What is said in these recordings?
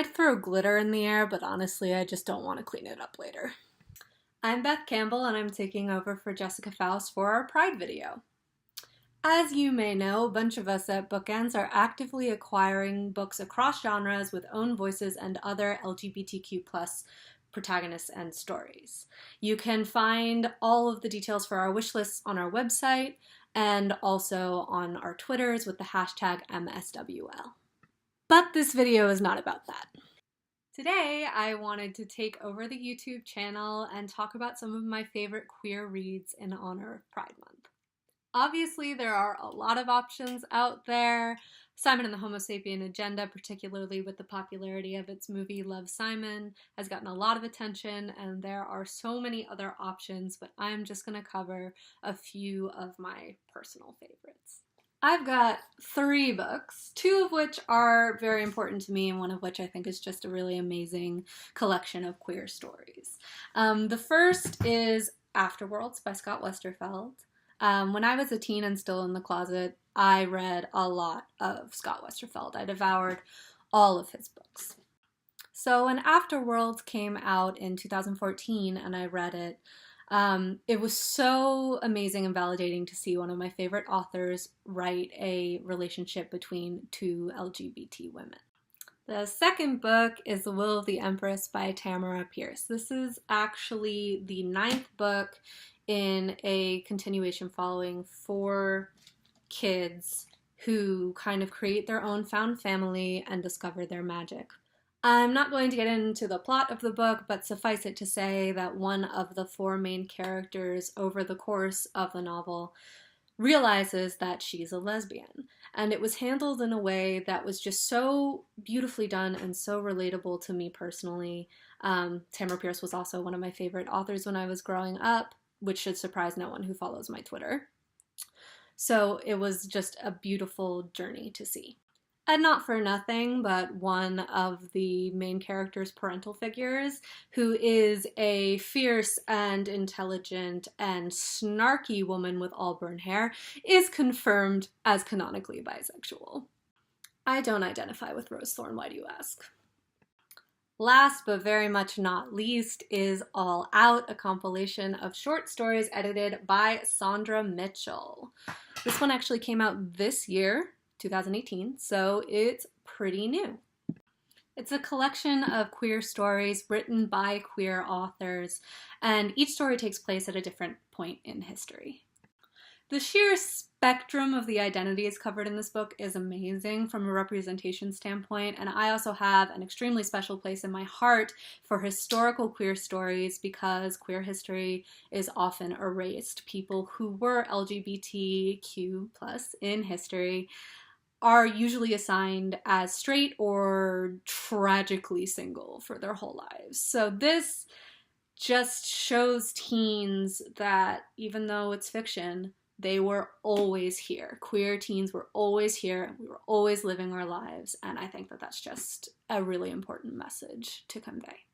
I'd throw glitter in the air, but honestly, I just don't want to clean it up later. I'm Beth Campbell, and I'm taking over for Jessica Faust for our Pride video. As you may know, a bunch of us at BookEnds are actively acquiring books across genres with own voices and other LGBTQ+ protagonists and stories. You can find all of the details for our wish lists on our website and also on our Twitters with the hashtag MSWL. But this video is not about that. Today, I wanted to take over the YouTube channel and talk about some of my favorite queer reads in honor of Pride Month. Obviously, there are a lot of options out there. Simon and the Homo Sapien Agenda, particularly with the popularity of its movie Love, Simon, has gotten a lot of attention, and there are so many other options, but I'm just going to cover a few of my personal favorites. I've got 3 books, 2 of which are very important to me and one of which I think is just a really amazing collection of queer stories. The first is Afterworlds by Scott Westerfeld. When I was a teen and still in the closet, I read a lot of Scott Westerfeld. I devoured all of his books. So when Afterworlds came out in 2014 and I read it, it was so amazing and validating to see one of my favorite authors write a relationship between 2 LGBT women. The second book is The Will of the Empress by Tamara Pierce. This is actually the 9th book in a continuation following 4 kids who kind of create their own found family and discover their magic. I'm not going to get into the plot of the book, but suffice it to say that one of the 4 main characters over the course of the novel realizes that she's a lesbian. And it was handled in a way that was just so beautifully done and so relatable to me personally. Tamara Pierce was also one of my favorite authors when I was growing up, which should surprise no one who follows my Twitter. So it was just a beautiful journey to see. And not for nothing, but one of the main character's parental figures, who is a fierce and intelligent and snarky woman with auburn hair, is confirmed as canonically bisexual. I don't identify with Rose Thorn, why do you ask? Last but very much not least is All Out, a compilation of short stories edited by Sandra Mitchell. This one actually came out this year, 2018, so it's pretty new. It's a collection of queer stories written by queer authors, and each story takes place at a different point in history. The sheer spectrum of the identities covered in this book is amazing from a representation standpoint, and I also have an extremely special place in my heart for historical queer stories because queer history is often erased. People who were LGBTQ+ in history are usually assigned as straight or tragically single for their whole lives. So this just shows teens that even though it's fiction, they were always here. Queer teens were always here. We were always living our lives. And I think that that's just a really important message to convey.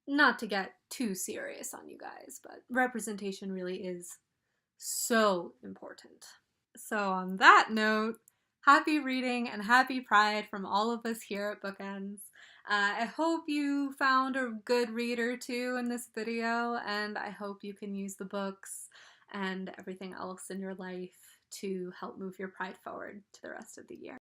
Not to get too serious on you guys, but representation really is so important. So on that note, happy reading and happy Pride from all of us here at BookEnds. I hope you found a good read or 2 in this video, and I hope you can use the books and everything else in your life to help move your pride forward to the rest of the year.